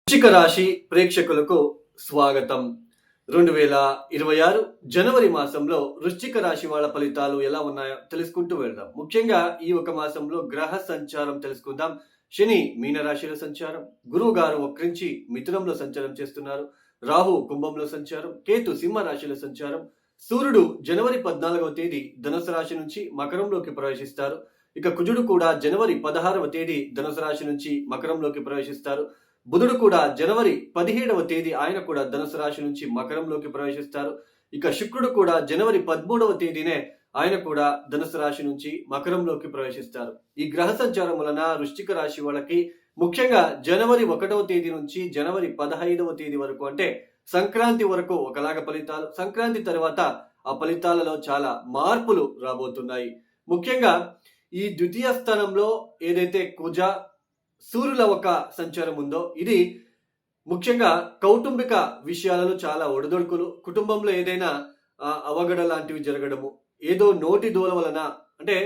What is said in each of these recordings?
వృశ్చిక రాశి ప్రేక్షకులకు స్వాగతం. 2026 జనవరి మాసంలో వృశ్చిక రాశి వాళ్ళ ఫలితాలు ఎలా ఉన్నాయో తెలుసుకుంటూ వెళ్దాం. ముఖ్యంగా ఈ ఒక మాసంలో గ్రహ సంచారం తెలుసుకుందాం. శని మీనరాశిలో సంచారం, గురువు గారు వక్రించి మిథునంలో సంచారం చేస్తున్నారు, రాహు కుంభంలో సంచారం, కేతు సింహ రాశిలో సంచారం, సూర్యుడు జనవరి 14వ తేదీ ధనుసు రాశి నుంచి మకరంలోకి ప్రవేశిస్తారు. ఇక కుజుడు కూడా జనవరి 16వ తేదీ ధనుసు రాశి నుంచి మకరంలోకి ప్రవేశిస్తారు. బుధుడు కూడా జనవరి 17వ తేదీ ఆయన కూడా ధనుసు రాశి నుంచి మకరంలోకి ప్రవేశిస్తారు. ఇక శుక్రుడు కూడా జనవరి 13వ తేదీనే ఆయన కూడా ధనుసు రాశి నుంచి మకరంలోకి ప్రవేశిస్తారు. ఈ గ్రహ సంచారం వలన వృశ్చిక రాశి వాళ్ళకి ముఖ్యంగా జనవరి 1వ తేదీ నుంచి జనవరి 15వ తేదీ వరకు, అంటే సంక్రాంతి వరకు ఒకలాగా ఫలితాలు, సంక్రాంతి తర్వాత ఆ ఫలితాలలో చాలా మార్పులు రాబోతున్నాయి. ముఖ్యంగా ఈ ద్వితీయ స్థానంలో ఏదైతే కుజ సూర్యుల ఒక సంచారం ఉందో ఇది ముఖ్యంగా కౌటుంబిక విషయాలలో చాలా ఒడిదొడుకులు, కుటుంబంలో ఏదైనా అవగడ లాంటివి జరగడము, ఏదో నోటి దూల వలన అంటే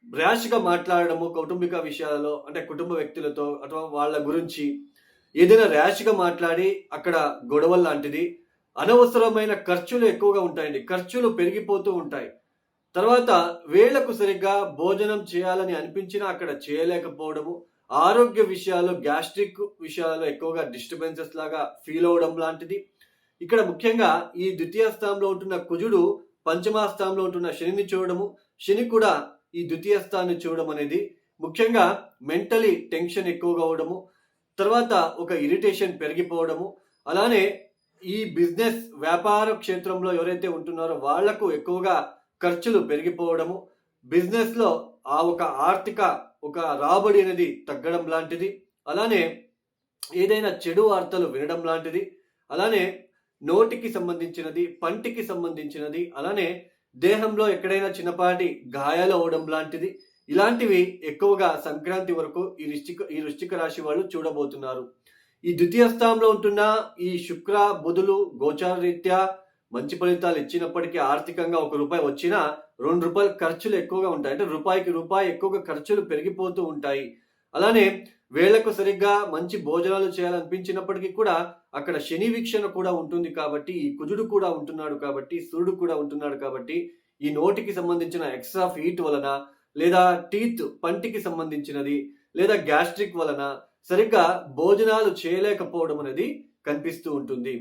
ర్యాష్గా మాట్లాడడము, కౌటుంబిక విషయాలలో అంటే కుటుంబ వ్యక్తులతో అథవా వాళ్ళ గురించి ఏదైనా ర్యాష్గా మాట్లాడి అక్కడ గొడవలు లాంటిది, అనవసరమైన ఖర్చులు ఎక్కువగా ఉంటాయండి. ఖర్చులు పెరిగిపోతూ ఉంటాయి. తర్వాత వేళ్లకు సరిగ్గా భోజనం చేయాలని అనిపించినా అక్కడ చేయలేకపోవడము, ఆరోగ్య విషయాల్లో గ్యాస్ట్రిక్ విషయాలలో ఎక్కువగా డిస్టర్బెన్సెస్ లాగా ఫీల్ అవడం లాంటిది. ఇక్కడ ముఖ్యంగా ఈ ద్వితీయ స్థానంలో ఉంటున్న కుజుడు పంచమ స్థానంలో ఉంటున్న శనిని చూడడము, శని కూడా ఈ ద్వితీయ స్థానాన్ని చూడడం అనేది ముఖ్యంగా మెంటలీ టెన్షన్ ఎక్కువగా అవడము, తర్వాత ఒక ఇరిటేషన్ పెరిగిపోవడము, అలానే ఈ బిజినెస్ వ్యాపార క్షేత్రంలో ఎవరైతే ఉంటున్నారో వాళ్లకు ఎక్కువగా ఖర్చులు పెరిగిపోవడము, బిజినెస్ లో ఆ ఒక ఆర్థిక ఒక రాబడి అనేది తగ్గడం లాంటిది, అలానే ఏదైనా చెడు వార్తలు వినడం లాంటిది, అలానే నోటికి సంబంధించినది, పంటికి సంబంధించినది, అలానే దేహంలో ఎక్కడైనా చిన్నపాటి గాయాలు అవడం లాంటిది, ఇలాంటివి ఎక్కువగా సంక్రాంతి వరకు ఈ వృశ్చిక రాశి వాళ్ళు చూడబోతున్నారు. ఈ ద్వితీయ స్థానంలో ఉంటున్న ఈ శుక్ర బుధులు గోచార రీత్యా మంచి ఫలితాలు ఇచ్చినప్పటికీ ఆర్థికంగా ₹1 వచ్చినా ₹2 ఖర్చులు ఎక్కువగా ఉంటాయి. అంటే రూపాయికి రూపాయి ఎక్కువగా ఖర్చులు పెరిగిపోతూ ఉంటాయి. అలానే వేళ్లకు సరిగ్గా మంచి భోజనాలు చేయాలనిపించినప్పటికీ కూడా అక్కడ శని వీక్షణ కూడా ఉంటుంది కాబట్టి, ఈ కుజుడు కూడా ఉంటున్నాడు కాబట్టి, సూర్యుడు కూడా ఉంటున్నాడు కాబట్టి, ఈ నోటికి సంబంధించిన ఎక్స్ట్రా ఫీట్ వలన, లేదా టీత్ పంటికి సంబంధించినది, లేదా గ్యాస్ట్రిక్ వలన సరిగ్గా భోజనాలు చేయలేకపోవడం అనేది కనిపిస్తూ ఉంటుంది.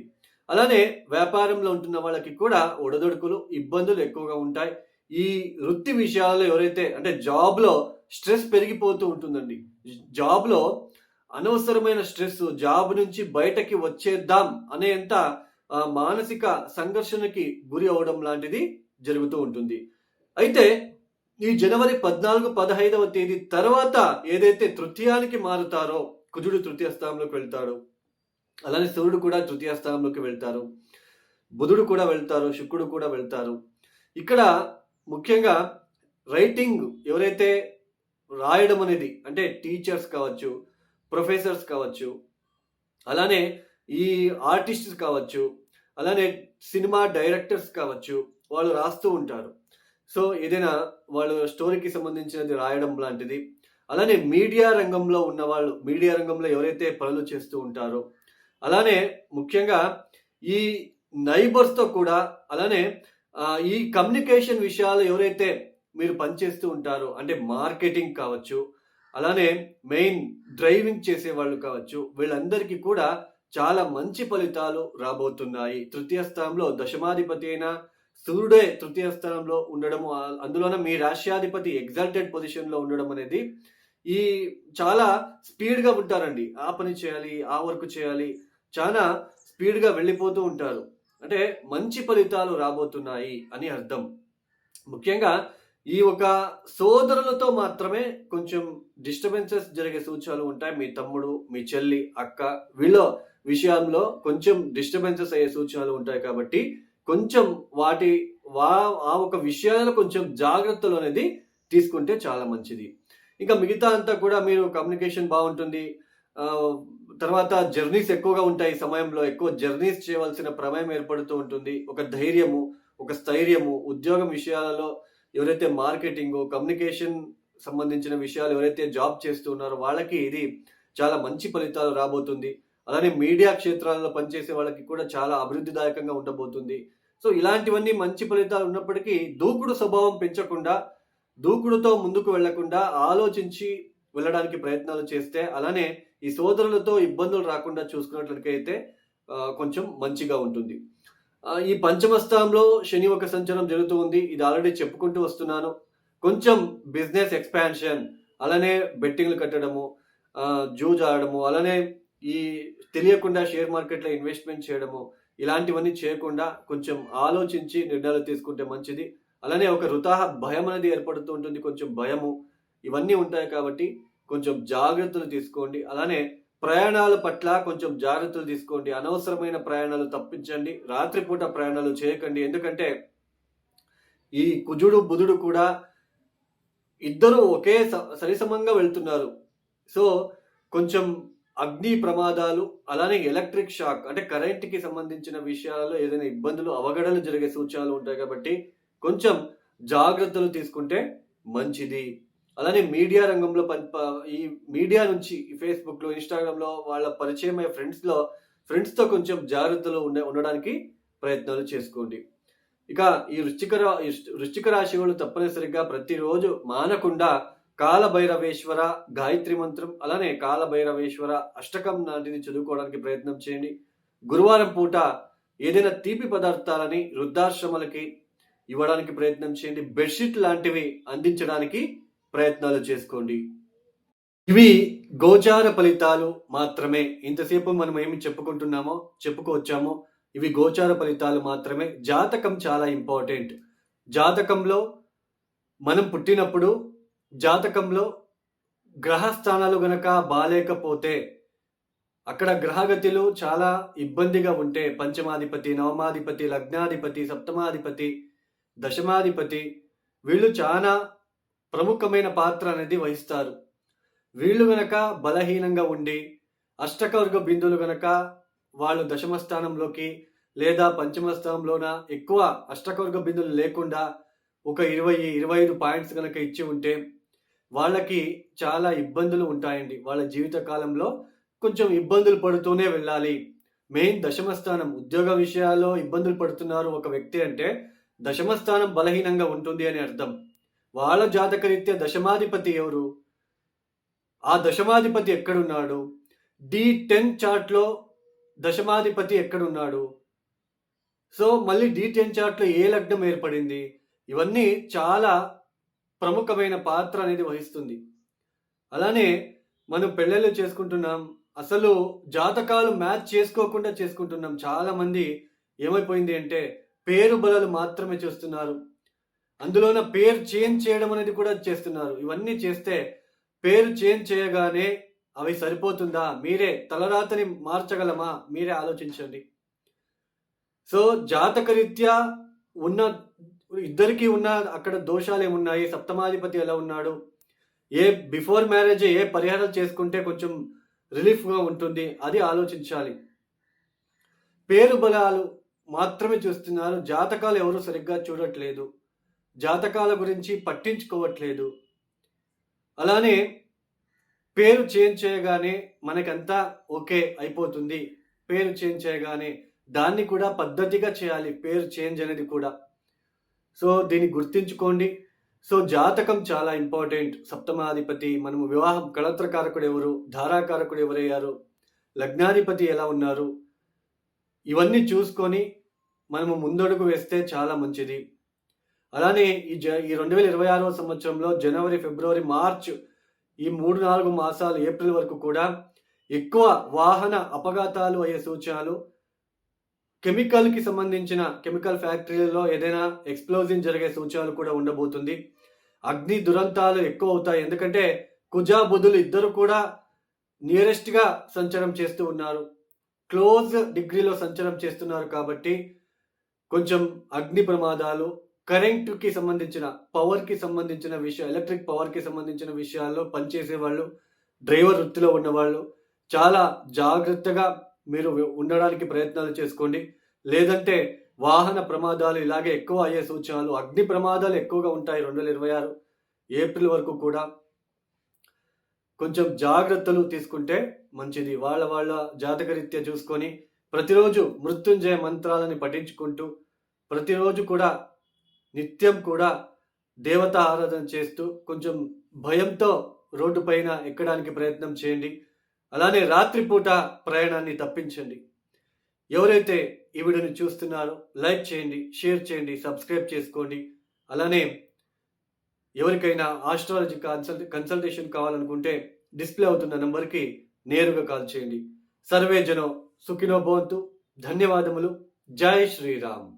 అలానే వ్యాపారంలో ఉంటున్న వాళ్ళకి కూడా ఒడదొడుకులు, ఇబ్బందులు ఎక్కువగా ఉంటాయి. ఈ వృత్తి విషయాల్లో ఎవరైతే అంటే జాబ్ లో స్ట్రెస్ పెరిగిపోతూ ఉంటుందండి. జాబ్ లో అనవసరమైన స్ట్రెస్, జాబ్ నుంచి బయటకి వచ్చేద్దాం అనేంత మానసిక సంఘర్షణకి గురి అవడం లాంటిది జరుగుతూ ఉంటుంది. అయితే ఈ జనవరి 14, 15వ తేదీ తర్వాత ఏదైతే తృతీయానికి మారుతారో, కుజుడు తృతీయ స్థానంలోకి వెళ్తాడు, అలానే సూర్యుడు కూడా తృతీయ స్థానంలోకి వెళ్తారు, బుధుడు కూడా వెళ్తారు, శుక్రుడు కూడా వెళ్తారు. ఇక్కడ ముఖ్యంగా రైటింగ్ ఎవరైతే రాయడం అనేది అంటే టీచర్స్ కావచ్చు, ప్రొఫెసర్స్ కావచ్చు, అలానే ఈ ఆర్టిస్ట్స్ కావచ్చు, అలానే సినిమా డైరెక్టర్స్ కావచ్చు, వాళ్ళు రాస్తూ ఉంటారు. సో ఏదైనా వాళ్ళు స్టోరీకి సంబంధించినది రాయడం లాంటిది, అలానే మీడియా రంగంలో ఉన్న వాళ్ళు, మీడియా రంగంలో ఎవరైతే పనులు చేస్తూ ఉంటారో, అలానే ముఖ్యంగా ఈ నైబర్స్తో కూడా, అలానే ఈ కమ్యూనికేషన్ విషయాలు ఎవరైతే మీరు పనిచేస్తూ ఉంటారో అంటే మార్కెటింగ్ కావచ్చు, అలానే మెయిన్ డ్రైవింగ్ చేసే వాళ్ళు కావచ్చు, వీళ్ళందరికీ కూడా చాలా మంచి ఫలితాలు రాబోతున్నాయి. తృతీయ స్థానంలో దశమాధిపతి అయిన సూర్యుడే తృతీయ స్థానంలో ఉండడము, అందులోనే మీ రాష్ట్రాధిపతి ఎగ్జాల్టెడ్ పొజిషన్ లో ఉండడం అనేది ఈ చాలా స్పీడ్ గా ఉంటారండి. ఆ పని చేయాలి, ఆ వర్క్ చేయాలి, చాలా స్పీడ్ గా వెళ్ళిపోతూ ఉంటారు. అంటే మంచి ఫలితాలు రాబోతున్నాయి అని అర్థం. ముఖ్యంగా ఈ ఒక సోదరులతో మాత్రమే కొంచెం డిస్టర్బెన్సెస్ జరిగే సూచనలు ఉంటాయి. మీ తమ్ముడు, మీ చెల్లి, అక్క వీళ్ళ విషయంలో కొంచెం డిస్టర్బెన్సెస్ అయ్యే సూచనలు ఉంటాయి కాబట్టి కొంచెం ఆ ఒక విషయాలలో కొంచెం జాగ్రత్తలు అనేది తీసుకుంటే చాలా మంచిది. ఇంకా మిగతా అంతా కూడా మీరు కమ్యూనికేషన్ బాగుంటుంది. తర్వాత జర్నీస్ ఎక్కువగా ఉంటాయి. సమయంలో ఎక్కువ జర్నీస్ చేయవలసిన ప్రమేయం ఏర్పడుతూ ఉంటుంది. ఒక ధైర్యము, ఒక స్థైర్యము, ఉద్యోగం విషయాలలో ఎవరైతే మార్కెటింగ్, కమ్యూనికేషన్ సంబంధించిన విషయాలు ఎవరైతే జాబ్ చేస్తున్నారో వాళ్ళకి ఇది చాలా మంచి ఫలితాలు రాబోతుంది. అలానే మీడియా క్షేత్రాల్లో పనిచేసే వాళ్ళకి కూడా చాలా అభివృద్ధిదాయకంగా ఉండబోతుంది. సో ఇలాంటివన్నీ మంచి ఫలితాలు ఉన్నప్పటికీ దూకుడు స్వభావం పెంచకుండా, దూకుడుతో ముందుకు వెళ్లకుండా ఆలోచించి వెళ్ళడానికి ప్రయత్నాలు చేస్తే, అలానే ఈ సోదరులతో ఇబ్బందులు రాకుండా చూసుకున్నట్లయితే కొంచెం మంచిగా ఉంటుంది. ఈ పంచమ స్థానంలో శని ఒక సంచారం జరుగుతూ ఉంది. ఇది ఆల్రెడీ చెప్పుకుంటూ వస్తున్నాను. కొంచెం బిజినెస్ ఎక్స్పాన్షన్, అలానే బెట్టింగ్లు కట్టడము, జూజ్ ఆడము, అలానే ఈ తెలియకుండా షేర్ మార్కెట్లో ఇన్వెస్ట్మెంట్ చేయడము, ఇలాంటివన్నీ చేయకుండా కొంచెం ఆలోచించి నిర్ణయాలు తీసుకుంటే మంచిది. అలానే ఒక భయం అనేది ఏర్పడుతూ ఉంటుంది. కొంచెం భయము ఇవన్నీ ఉంటాయి కాబట్టి కొంచెం జాగ్రత్తలు తీసుకోండి. అలానే ప్రయాణాల పట్ల కొంచెం జాగ్రత్తలు తీసుకోండి. అనవసరమైన ప్రయాణాలు తప్పించండి. రాత్రిపూట ప్రయాణాలు చేయకండి. ఎందుకంటే ఈ కుజుడు బుధుడు కూడా ఇద్దరు ఒకే సరిసమంగా వెళ్తున్నారు. సో కొంచెం అగ్ని ప్రమాదాలు, అలానే ఎలక్ట్రిక్ షాక్ అంటే కరెంట్కి సంబంధించిన విషయాలలో ఏదైనా ఇబ్బందులు, అవఘడలు జరిగే సూచనలు ఉంటాయి కాబట్టి కొంచెం జాగ్రత్తలు తీసుకుంటే మంచిది. అలానే మీడియా రంగంలో ఈ మీడియా నుంచి ఫేస్బుక్లో, ఇన్స్టాగ్రామ్లో వాళ్ళ పరిచయమయ్యే ఫ్రెండ్స్తో కొంచెం జాగ్రత్తలు ఉండడానికి ప్రయత్నాలు చేసుకోండి. ఇక ఈ వృశ్చిక రాశి వాళ్ళు తప్పనిసరిగా ప్రతిరోజు మానకుండా కాలభైరవేశ్వర గాయత్రి మంత్రం, అలానే కాలభైరవేశ్వర అష్టకం లాంటిది చదువుకోవడానికి ప్రయత్నం చేయండి. గురువారం పూట ఏదైనా తీపి పదార్థాలని వృద్ధాశ్రమాలకి ఇవ్వడానికి ప్రయత్నం చేయండి. బెడ్షీట్ లాంటివి అందించడానికి ప్రయత్నాలు చేసుకోండి. ఇవి గోచార ఫలితాలు మాత్రమే. ఇంతసేపు మనం ఏమి చెప్పుకొచ్చామో ఇవి గోచార ఫలితాలు మాత్రమే. జాతకం చాలా ఇంపార్టెంట్. జాతకంలో మనం పుట్టినప్పుడు జాతకంలో గ్రహస్థానాలు గనక బాలేకపోతే, అక్కడ గ్రహగతులు చాలా ఇబ్బందిగా ఉంటే, పంచమాధిపతి, నవమాధిపతి, లగ్నాధిపతి, సప్తమాధిపతి, దశమాధిపతి వీళ్ళు చాలా ప్రముఖమైన పాత్ర అనేది వహిస్తారు. వీళ్ళు గనక బలహీనంగా ఉండి అష్టకవర్గ బిందువులు గనక వాళ్ళు దశమ స్థానంలోకి లేదా పంచమ స్థానంలోన ఎక్కువ అష్టకవర్గ బిందువులు లేకుండా ఒక 20-25 పాయింట్స్ కనుక ఇచ్చి ఉంటే వాళ్ళకి చాలా ఇబ్బందులు ఉంటాయండి. వాళ్ళ జీవిత కాలంలో కొంచెం ఇబ్బందులు పడుతూనే వెళ్ళాలి. మెయిన్ దశమ స్థానం, ఉద్యోగ విషయాల్లో ఇబ్బందులు పడుతున్నారు ఒక వ్యక్తి అంటే దశమ స్థానం బలహీనంగా ఉంటుంది అని అర్థం. వాళ్ళ జాతకరీత్యా దశమాధిపతి ఎవరు, ఆ దశమాధిపతి ఎక్కడున్నాడు, D10 చార్ట్లో దశమాధిపతి ఎక్కడున్నాడు, సో మళ్ళీ D10 చార్ట్లో ఏ లగ్నం ఏర్పడింది, ఇవన్నీ చాలా ప్రముఖమైన పాత్ర అనేది వహిస్తుంది. అలానే మనం పెళ్ళిళ్ళు చేసుకుంటున్నాం, అసలు జాతకాలు మ్యాచ్ చేసుకోకుండా చేసుకుంటున్నాం. చాలా మంది ఏమైపోయింది అంటే పేరు బలాలు మాత్రమే చూస్తున్నారు. అందులోన పేరు చేంజ్ చేయడం అనేది కూడా చేస్తున్నారు. ఇవన్నీ చేస్తే పేరు చేంజ్ చేయగానే అవి సరిపోతుందా? మీరే తలరాతని మార్చగలమా? మీరే ఆలోచించండి. సో జాతకరీత్యా ఉన్న ఇద్దరికి ఉన్న అక్కడ దోషాలు ఏమున్నాయి, సప్తమాధిపతి ఎలా ఉన్నాడు, బిఫోర్ మ్యారేజ్ ఏ పరిహారాలు చేసుకుంటే కొంచెం రిలీఫ్గా ఉంటుంది, అది ఆలోచించాలి. పేరు బలాలు మాత్రమే చూస్తున్నారు. జాతకాలు ఎవరు సరిగ్గా చూడట్లేదు, జాతకాల గురించి పట్టించుకోవట్లేదు. అలానే పేరు చేంజ్ చేయగానే మనకంతా ఓకే అయిపోతుంది. పేరు చేంజ్ చేయగానే దాన్ని కూడా పద్ధతిగా చేయాలి, పేరు చేంజ్ అనేది కూడా. సో దీన్ని గుర్తించుకోండి. సో జాతకం చాలా ఇంపార్టెంట్. సప్తమాధిపతి, మనము వివాహం కళత్రకారకుడు ఎవరు, ధారాకారకుడు ఎవరయ్యారు, లగ్నాధిపతి ఎలా ఉన్నారు, ఇవన్నీ చూసుకొని మనము ముందడుగు వేస్తే చాలా మంచిది. అలానే ఈ 2026వ సంవత్సరంలో జనవరి, ఫిబ్రవరి, మార్చ్ ఈ 3-4 మాసాలు, ఏప్రిల్ వరకు కూడా ఎక్కువ వాహన అపఘాతాలు అయ్యే సూచనలు, కెమికల్కి సంబంధించిన కెమికల్ ఫ్యాక్టరీలలో ఏదైనా ఎక్స్ప్లోజన్ జరిగే సూచనలు కూడా ఉండబోతుంది. అగ్ని దురంతాలు ఎక్కువ అవుతాయి. ఎందుకంటే కుజ బుధులు ఇద్దరు కూడా నియరెస్ట్గా సంచారం చేస్తూ ఉన్నారు, క్లోజ్ డిగ్రీలో సంచారం చేస్తున్నారు. కాబట్టి కొంచెం అగ్ని ప్రమాదాలు, కరెంటుకి సంబంధించిన, పవర్కి సంబంధించిన విషయం, ఎలక్ట్రిక్ పవర్కి సంబంధించిన విషయాల్లో పనిచేసే వాళ్ళు, డ్రైవర్ వృత్తిలో ఉన్నవాళ్ళు చాలా జాగ్రత్తగా మీరు ఉండడానికి ప్రయత్నాలు చేసుకోండి. లేదంటే వాహన ప్రమాదాలు ఇలాగే ఎక్కువ అయ్యే సూచనలు, అగ్ని ప్రమాదాలు ఎక్కువగా ఉంటాయి 2026 ఏప్రిల్ వరకు కూడా. కొంచెం జాగ్రత్తలు తీసుకుంటే మంచిది. వాళ్ళ వాళ్ళ జాతకరీత్యా చూసుకొని ప్రతిరోజు మృత్యుంజయ మంత్రాలని పఠించుకుంటూ ప్రతిరోజు కూడా నిత్యం కూడా దేవతా ఆరాధన చేస్తూ కొంచెం భయంతో రోడ్డు పైన ఎక్కడానికి ప్రయత్నం చేయండి. అలానే రాత్రిపూట ప్రయాణాన్ని తప్పించండి. ఎవరైతే ఈ వీడియోని చూస్తున్నారో లైక్ చేయండి, షేర్ చేయండి, సబ్స్క్రైబ్ చేసుకోండి. అలానే ఎవరికైనా ఆస్ట్రాలజీ కన్సల్టేషన్ కావాలనుకుంటే డిస్ప్లే అవుతున్న నంబర్కి నేరుగా కాల్ చేయండి. సర్వే జనం సుఖినో భవంతు. ధన్యవాదములు. జై శ్రీరామ్.